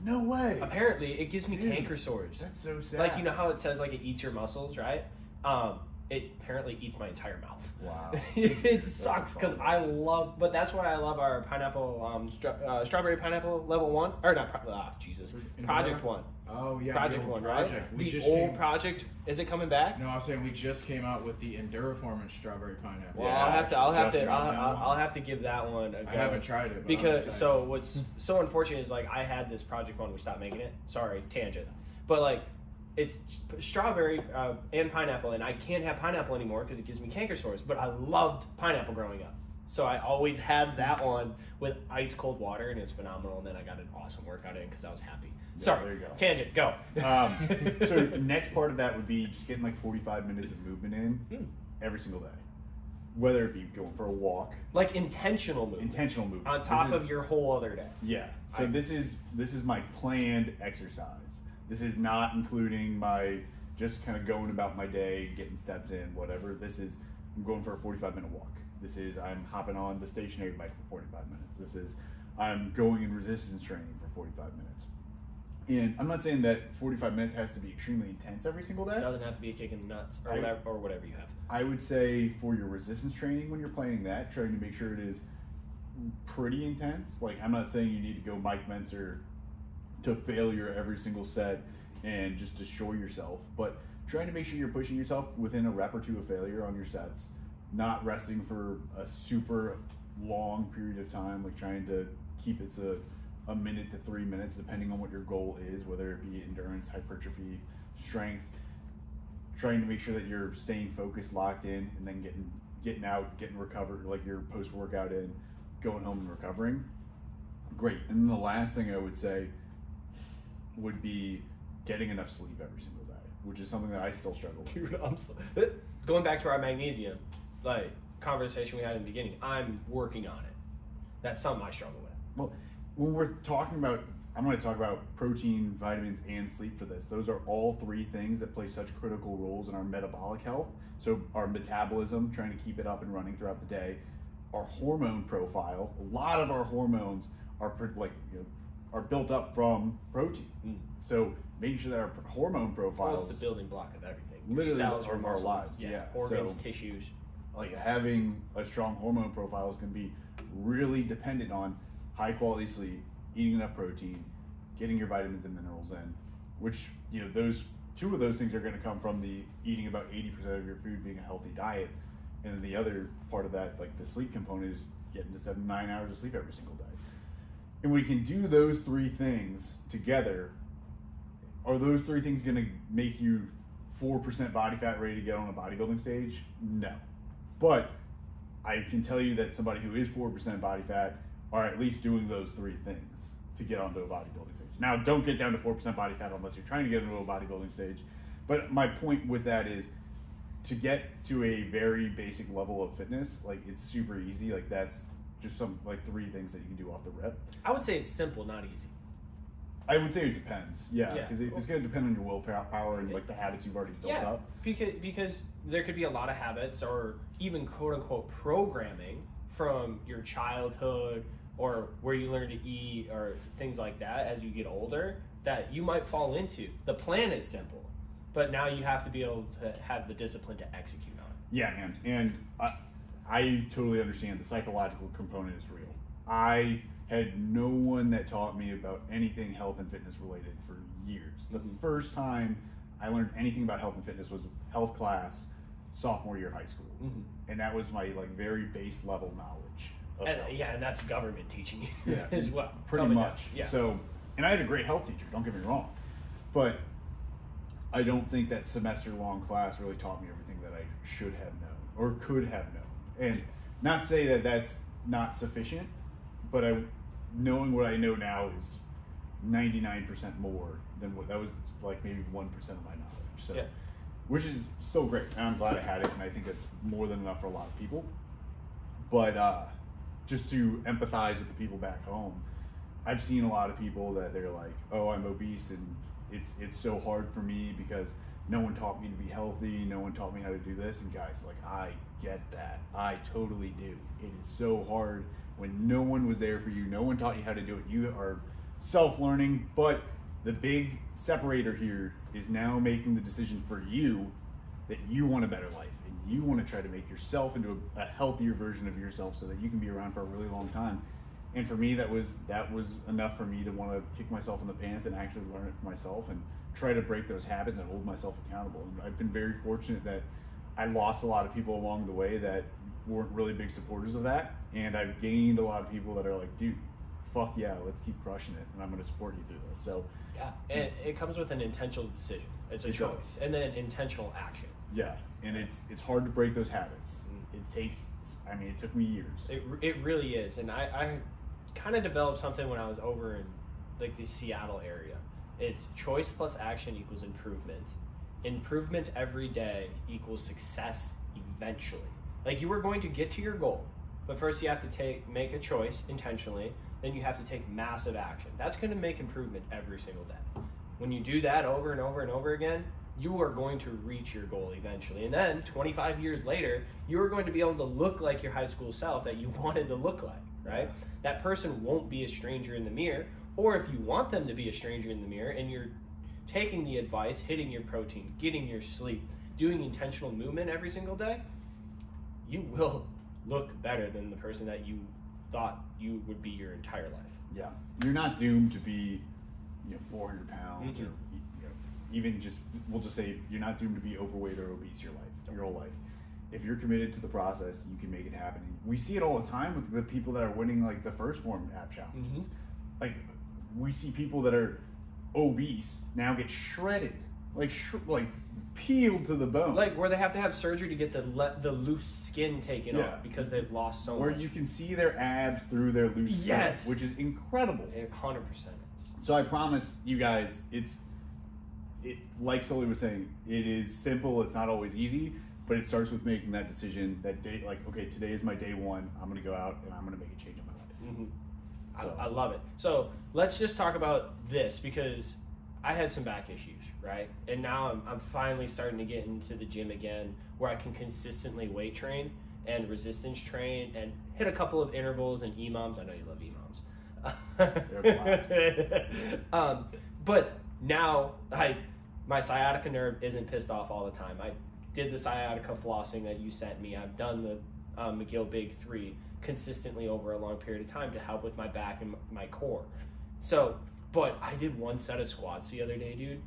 No way. Apparently, it gives me Dude, canker sores. That's so sad. Like, you know how it says like it eats your muscles, right? It apparently eats my entire mouth. Wow. It sucks because but that's why I love our pineapple, strawberry pineapple level 1 or not? Jesus, Project 1. Oh yeah, Project the 1, project. right? We The just old project, is it coming back? No, I was saying we just came out with the Enduriform strawberry pineapple. Well, Yeah, I'll have to give that one a go. I haven't tried it but Because so what's so unfortunate is like I had this Project 1, we stopped making it. Sorry, tangent. But like it's strawberry and pineapple, and I can't have pineapple anymore because it gives me canker sores. But I loved pineapple growing up, so I always had that one with ice cold water, and it's phenomenal. And then I got an awesome workout in because I was happy. Yeah, Sorry, there you go. Tangent, go. So next part of that would be just getting like 45 minutes of movement in every single day, whether it be going for a walk, Like intentional movement. On top of your whole other day. Yeah. So this is my planned exercise. This is not including my just kind of going about my day, getting steps in, whatever. I'm going for a 45-minute walk. I'm hopping on the stationary bike for 45 minutes. I'm going in resistance training for 45 minutes. And I'm not saying that 45 minutes has to be extremely intense every single day. It doesn't have to be kicking nuts or whatever you have. I would say for your resistance training, when you're planning that, trying to make sure it is pretty intense. Like, I'm not saying you need to go Mike Menser to failure every single set and just destroy yourself, but trying to make sure you're pushing yourself within a rep or two of failure on your sets, not resting for a super long period of time, like trying to keep it to a minute to 3 minutes, depending on what your goal is, whether it be endurance, hypertrophy, strength. Trying to make sure that you're staying focused, locked in, and then getting out, getting recovered, like your post-workout in, going home and recovering. Great. And then the last thing I would say would be getting enough sleep every single day, which is something that I still struggle with. Dude, going back to our magnesium, like conversation we had in the beginning, I'm working on it. That's something I struggle with. Well, when we're talking about, I'm going to talk about protein, vitamins, and sleep for this. Those are all three things that play such critical roles in our metabolic health. So our metabolism, trying to keep it up and running throughout the day. Our hormone profile, a lot of our hormones are built up from protein. So making sure that our hormone profile is the building block of everything. Literally cells of our muscles, lives. Yeah. Organs, So tissues. like having a strong hormone profile is going to be really dependent on high quality sleep, eating enough protein, getting your vitamins and minerals in, which, you know, those two of those things are going to come from the eating about 80% of your food being a healthy diet. And then the other part of that, like the sleep component, is getting to 7-9 hours of sleep every single day. And when you can do those three things together, are those three things going to make you 4% body fat ready to get on a bodybuilding stage? No. But I can tell you that somebody who is 4% body fat are at least doing those three things to get onto a bodybuilding stage. Now, don't get down to 4% body fat unless you're trying to get into a bodybuilding stage. But my point with that is to get to a very basic level of fitness, like, it's super easy. Like, that's just some, like, three things that you can do off the rip. I would say it's simple, not easy. I would say it depends. Yeah, because it's going to depend on your willpower and, like, the habits you've already built up. Because there could be a lot of habits or even quote-unquote programming from your childhood or where you learn to eat or things like that as you get older that you might fall into. The plan is simple, but now you have to be able to have the discipline to execute on it. Yeah, man. And I totally understand the psychological component is real. I had no one that taught me about anything health and fitness related for years. The first time I learned anything about health and fitness was health class sophomore year of high school. And that was my, like, very base level knowledge of health. Yeah, and that's government teaching you as well. Pretty much. Yeah. So, and I had a great health teacher, don't get me wrong. But I don't think that semester-long class really taught me everything that I should have known or could have known. And not say that that's not sufficient, but knowing what I know now is 99% more than what that was, like, maybe 1% of my knowledge. So, which is so great. And I'm glad I had it, and I think that's more than enough for a lot of people. But just to empathize with the people back home, I've seen a lot of people that they're like, oh, I'm obese and it's so hard for me because no one taught me to be healthy, no one taught me how to do this. And guys, like, I get that. I totally do. It is so hard when no one was there for you, no one taught you how to do it. You are self-learning, but the big separator here is now making the decision for you that you want a better life and you want to try to make yourself into a healthier version of yourself so that you can be around for a really long time. And for me, that was enough for me to want to kick myself in the pants and actually learn it for myself and try to break those habits and hold myself accountable. And I've been very fortunate that I lost a lot of people along the way that weren't really big supporters of that. And I've gained a lot of people that are like, dude, fuck yeah, let's keep crushing it. And I'm going to support you through this. So yeah, and it comes with an intentional decision. It's a choice. And then intentional action. Yeah, and it's hard to break those habits. It took me years. It really is. And I kind of developed something when I was over in, like, the Seattle area. It's choice plus action equals improvement. Improvement every day equals success eventually. Like, you are going to get to your goal, but first you have to make a choice intentionally, then you have to take massive action. That's going to make improvement every single day. When you do that over and over and over again, you are going to reach your goal eventually. And then 25 years later, you are going to be able to look like your high school self that you wanted to look like, right? That person won't be a stranger in the mirror. Or if you want them to be a stranger in the mirror and you're taking the advice, hitting your protein, getting your sleep, doing intentional movement every single day, you will look better than the person that you thought you would be your entire life. Yeah. You're not doomed to be, 400 pounds or even we'll just say you're not doomed to be overweight or obese your whole life. If you're committed to the process, you can make it happen. We see it all the time with the people that are winning, like, the first form app challenges. Like, we see people that are obese now get shredded, like peeled to the bone, like where they have to have surgery to get the loose skin taken off because they've lost so much. Where you can see their abs through their loose skin, which is incredible. 100%. So I promise you guys, it like Sully was saying, it is simple. It's not always easy, but it starts with making that decision that day. Like, okay, today is my day one. I'm going to go out and I'm going to make a change in my life. So. I love it. So let's just talk about this because I had some back issues, right? And now I'm finally starting to get into the gym again where I can consistently weight train and resistance train and hit a couple of intervals and EMOMs. I know you love EMOMs. But now my sciatica nerve isn't pissed off all the time. I did the sciatica flossing that you sent me. I've done the McGill Big 3 consistently over a long period of time to help with my back and my core. So, but I did one set of squats the other day, dude,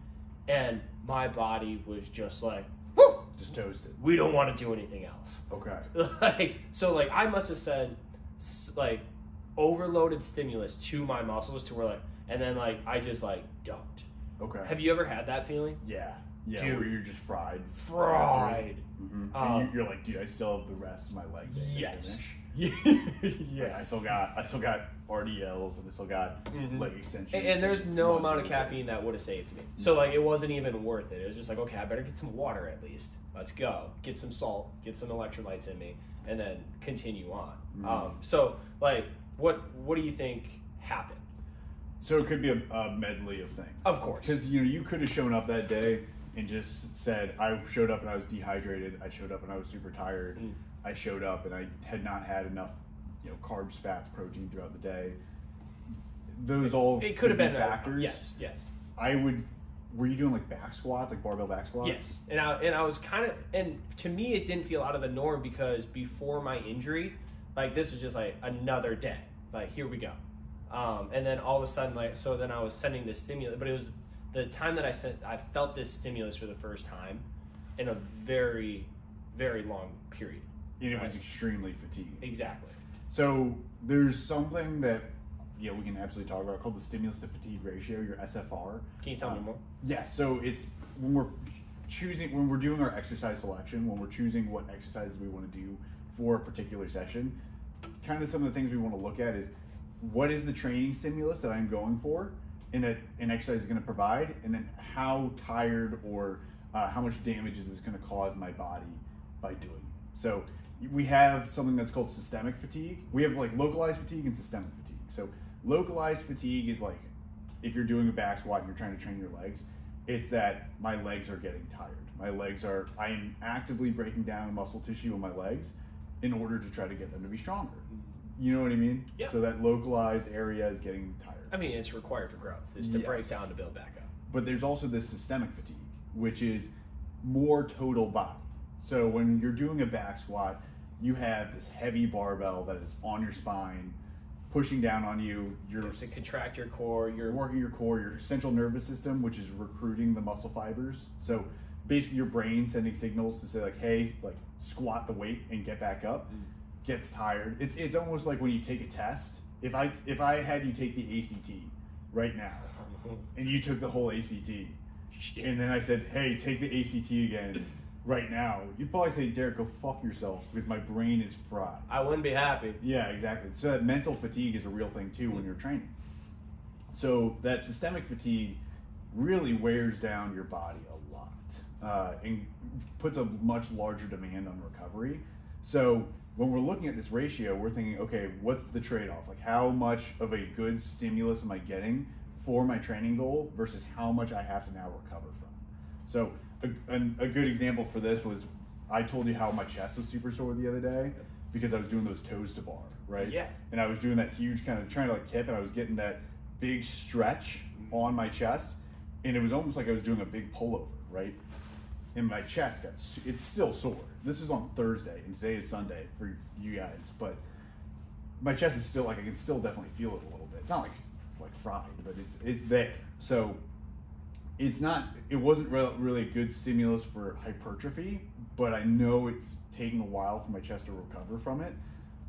and my body was just like, woo! Just toasted. We don't want to do anything else. Okay. So I must have said, like, overloaded stimulus to my muscles to where, like, and then, like, I just, like, dumped. Okay. Have you ever had that feeling? Yeah. Yeah, Dude. where you're just fried. Fried. Mm-hmm. And you're like, dude, I still have the rest of my leg day to Yes. finish. Yeah. Like, I still got RDLs and I still got leg extensions. And there's no amount of caffeine that would have saved me. So, like, it wasn't even worth it. It was just like, okay, I better get some water at least. Let's go. Get some salt, get some electrolytes in me, and then continue on. Mm-hmm. So, like, what do you think happened? So it could be a medley of things. Of course. Because, you could have shown up that day and just said, I showed up and I was dehydrated. I showed up and I was super tired. I showed up and I had not had enough, carbs, fats, protein throughout the day. Those it could have been factors. Yes. Were you doing like back squats, like barbell back squats? Yes. And I was kind of, and to me it didn't feel out of the norm because before my injury, like, this was just like another day. Like, here we go. And then all of a sudden, like, so then I was sending this stimulus, but it was the time that I felt this stimulus for the first time in a very, very long period. And it was extremely fatiguing. Exactly. So there's something that we can absolutely talk about called the stimulus to fatigue ratio, your SFR. Can you tell me more? Yeah, so it's when we're doing our exercise selection, when we're choosing what exercises we want to do for a particular session, kind of some of the things we want to look at is what is the training stimulus that I'm going for and that an exercise is going to provide, and then how tired or how much damage is this going to cause my body by doing it. So we have something that's called systemic fatigue. We have like localized fatigue and systemic fatigue. So localized fatigue is like if you're doing a back squat and you're trying to train your legs, it's that my legs are getting tired. I am actively breaking down muscle tissue in my legs in order to try to get them to be stronger. You know what I mean? Yeah. So that localized area is getting tired. I mean, it's required for growth, is to break down to build back up. But there's also this systemic fatigue, which is more total body. So when you're doing a back squat, you have this heavy barbell that is on your spine, pushing down on you. You have to contract your core. You're working your core, your central nervous system, which is recruiting the muscle fibers. So basically your brain sending signals to say like, hey, like squat the weight and get back up, gets tired. It's almost like when you take a test. If I had you take the ACT right now and you took the whole ACT and then I said, hey, take the ACT again right now, you'd probably say, Derek, go fuck yourself because my brain is fried. I wouldn't be happy. Yeah, exactly. So that mental fatigue is a real thing too when you're training. So that systemic fatigue really wears down your body a lot and puts a much larger demand on recovery. So when we're looking at this ratio, we're thinking, okay, what's the trade-off? Like how much of a good stimulus am I getting for my training goal versus how much I have to now recover from? So a good example for this was I told you how my chest was super sore the other day because I was doing those toes to bar, right? Yeah. And I was doing that huge kind of trying to like kip, and I was getting that big stretch on my chest, and it was almost like I was doing a big pullover, right? And my chest it's still sore. This was on Thursday, and today is Sunday for you guys, but my chest is still like I can still definitely feel it a little bit. It's not like fried, but it's there. So it wasn't really a good stimulus for hypertrophy, but I know it's taking a while for my chest to recover from it.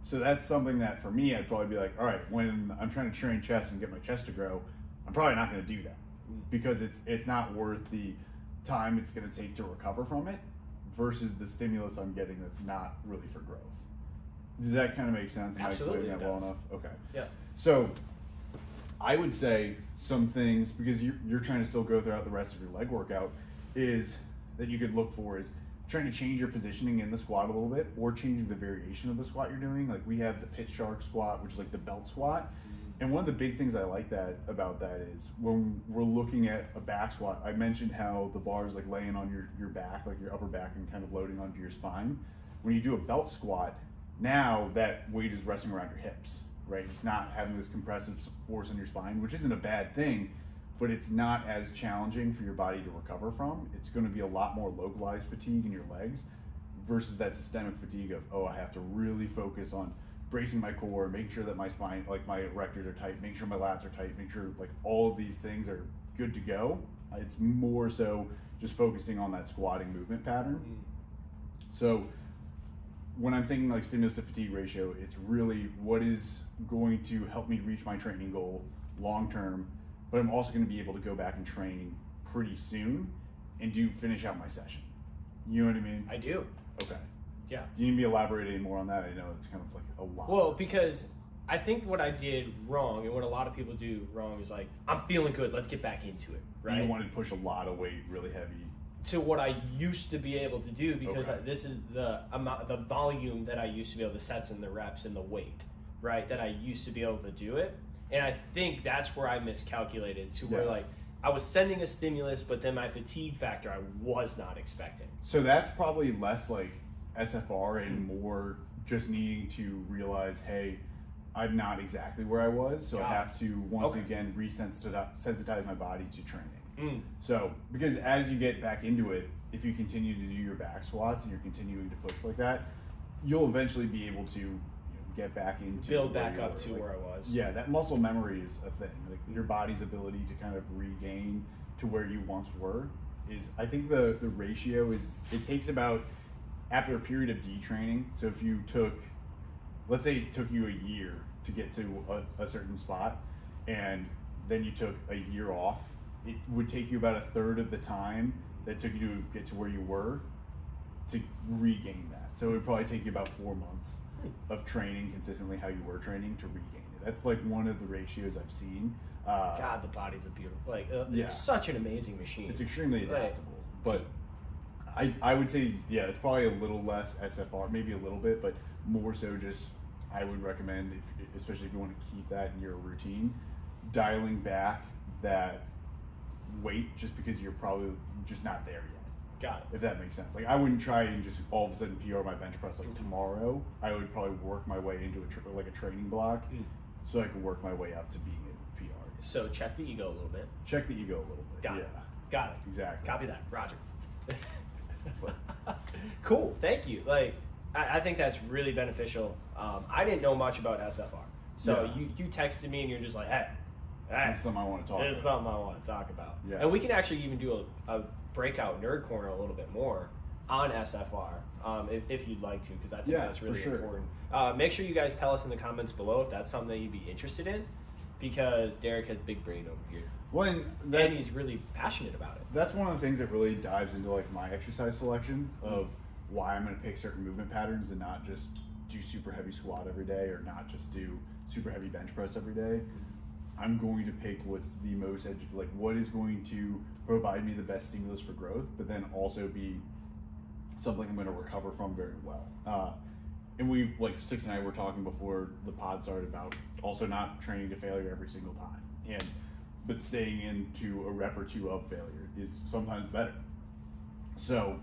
So that's something that for me, I'd probably be like, all right, when I'm trying to train chest and get my chest to grow, I'm probably not going to do that because it's not worth the time it's going to take to recover from it versus the stimulus I'm getting that's not really for growth. Does that kind of make sense? Am Absolutely, I explaining that well does. enough? Okay. Yeah. So I would say some things, because you're trying to still go throughout the rest of your leg workout, is that you could look for is trying to change your positioning in the squat a little bit or changing the variation of the squat you're doing. Like we have the pit shark squat, which is like the belt squat. And one of the big things I like about that is when we're looking at a back squat, I mentioned how the bar is like laying on your back, like your upper back, and kind of loading onto your spine. When you do a belt squat, now that weight is resting around your hips, right? It's not having this compressive force in your spine, which isn't a bad thing, but it's not as challenging for your body to recover from. It's going to be a lot more localized fatigue in your legs versus that systemic fatigue of, oh, I have to really focus on bracing my core, making sure that my spine, like my erectors are tight, make sure my lats are tight, make sure like all of these things are good to go. It's more so just focusing on that squatting movement pattern. So when I'm thinking like stimulus to fatigue ratio, it's really what is going to help me reach my training goal long term, but I'm also going to be able to go back and train pretty soon and finish out my session. You know what I mean? I do. Okay. Yeah. Do you need me to elaborate any more on that? I know it's kind of like a lot. Well, because I think what I did wrong and what a lot of people do wrong is like, I'm feeling good, let's get back into it, right? You wanted to push a lot of weight really heavy. To what I used to be able to do, because Okay. this is the amount, the volume that I used to be able to, the sets and the reps and the weight, right? That I used to be able to do it. And I think that's where I miscalculated to where like I was sending a stimulus, but then my fatigue factor I was not expecting. So that's probably less like SFR and more just needing to realize, hey, I'm not exactly where I was, so I have to once again resensitize my body to training. So because as you get back into it, if you continue to do your back squats and you're continuing to push like that, you'll eventually be able to get back into build back up to where I was. Yeah, that muscle memory is a thing. Like your body's ability to kind of regain to where you once were is, I think the ratio is, it takes about, after a period of detraining, so if you took, let's say it took you a year to get to a certain spot and then you took a year off, it would take you about a third of the time that it took you to get to where you were to regain that. So it would probably take you about 4 months of training consistently how you were training to regain it. That's like one of the ratios I've seen. God, the body's a beautiful, like it's such an amazing machine. It's extremely adaptable, but I would say, yeah, it's probably a little less SFR, maybe a little bit, but more so just, I would recommend, especially if you want to keep that in your routine, dialing back that weight just because you're probably just not there yet. Got it. If that makes sense. Like I wouldn't try and just all of a sudden PR my bench press like tomorrow. I would probably work my way into a training block so I could work my way up to being able to PR. So check the ego a little bit. Check the ego a little bit. Got it. Got it. Exactly. Copy that. Roger. Cool. Thank you. Like, I think that's really beneficial. I didn't know much about SFR. So you texted me and you're just like, hey, this is something I want to talk about. This is something I want to talk about. Yeah. And we can actually even do a breakout nerd corner a little bit more on SFR if you'd like to, because I think that's really important. Make sure you guys tell us in the comments below if that's something that you'd be interested in, because Derek has big brain over here. Well, and he's really passionate about it. That's one of the things that really dives into like my exercise selection of why I'm going to pick certain movement patterns and not just do super heavy squat every day or not just do super heavy bench press every day. I'm going to pick what's the most, like what is going to provide me the best stimulus for growth, but then also be something I'm going to recover from very well. And we've, like Six and I were talking before the pod started about also not training to failure every single time. But staying into a rep or two of failure is sometimes better. So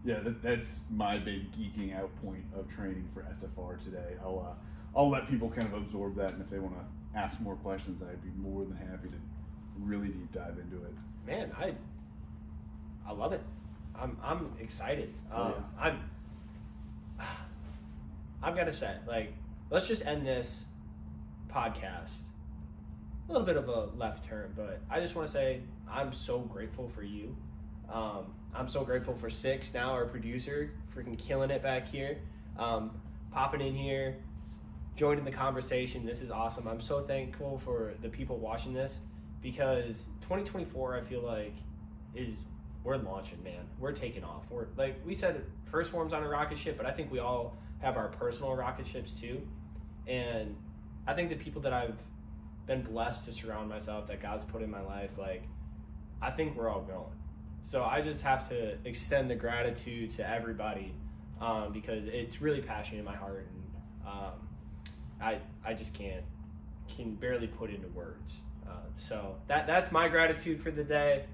yeah, that's my big geeking out point of training for SFR today. I'll let people kind of absorb that, and if they want to ask more questions, I'd be more than happy to really deep dive into it. Man, I love it. I'm excited. I've got to say, like, let's just end this podcast. A little bit of a left turn, but I just want to say I'm so grateful for you. I'm so grateful for Six now, our producer, freaking killing it back here, popping in here, joining the conversation. This is awesome. I'm so thankful for the people watching this, because 2024, I feel like, we're launching, man. We're taking off. We're, like we said, first form's on a rocket ship, but I think we all have our personal rocket ships too. And I think the people that I've been blessed to surround myself, that God's put in my life, like, I think we're all going. So I just have to extend the gratitude to everybody, because it's really passionate in my heart, and I just can barely put into words. So that's my gratitude for the day.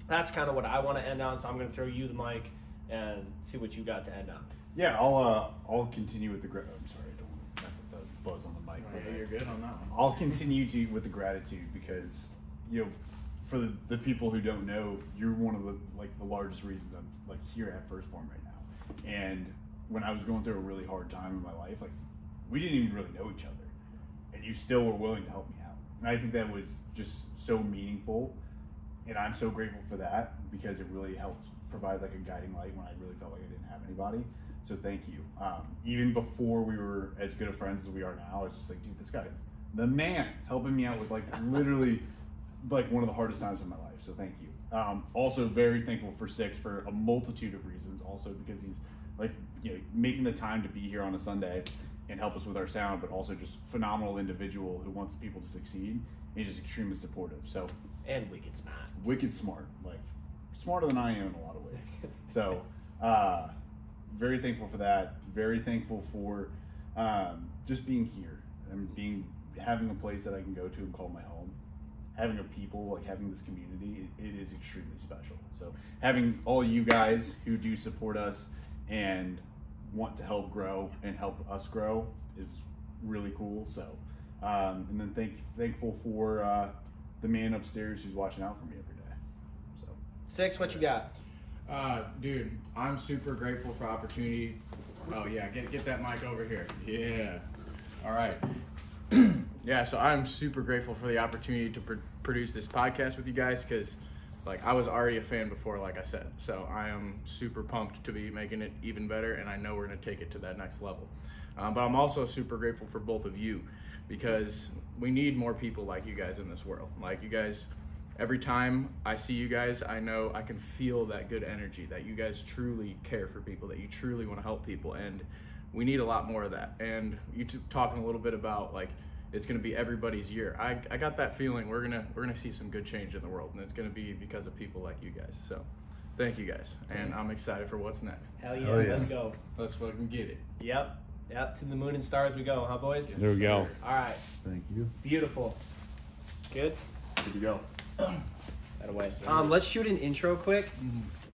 That's kind of what I want to end on. So I'm going to throw you the mic and see what you got to end on. Yeah, I'll continue with the I'm sorry, I don't want to mess up the buzz on the mic. Yeah, you're good on that one. I'll continue with the gratitude, because for the people who don't know, you're one of the largest reasons I'm like here at First Form right now. And when I was going through a really hard time in my life, like we didn't even really know each other, and you still were willing to help me out. And I think that was just so meaningful, and I'm so grateful for that because it really helped provide like a guiding light when I really felt like I didn't have anybody. So thank you. Even before we were as good of friends as we are now, I was just like, dude, this guy's the man, helping me out with like literally like one of the hardest times in my life. So thank you. Also very thankful for Six for a multitude of reasons. Also because he's like, making the time to be here on a Sunday and help us with our sound, but also just phenomenal individual who wants people to succeed. He's just extremely supportive. So and wicked smart. Wicked smart, like smarter than I am in a lot of ways. So very thankful for that. Very thankful for just being here and having a place that I can go to and call my home. Having a people, like having this community, it is extremely special. So having all you guys who do support us and want to help grow and help us grow is really cool. So, and then thankful for the man upstairs who's watching out for me every day. So, Six, what you got? Dude, I'm super grateful for opportunity. Oh yeah, get that mic over here. Yeah. All right. Yeah, so I'm super grateful for the opportunity to produce this podcast with you guys because, like, I was already a fan before, like I said. So I am super pumped to be making it even better, and I know we're going to take it to that next level. But I'm also super grateful for both of you because we need more people like you guys in this world. Like, you guys, every time I see you guys, I know I can feel that good energy, that you guys truly care for people, that you truly want to help people, and we need a lot more of that. And you talking a little bit about, like, it's going to be everybody's year. I got that feeling we're gonna see some good change in the world, and it's going to be because of people like you guys. So thank you guys, and I'm excited for what's next. Hell yeah, let's go. Let's fucking get it. Yep, to the moon and stars we go, huh, boys? Yes, There we go. All right, Thank you. beautiful. Good? good to go. That away. Let's shoot an intro quick.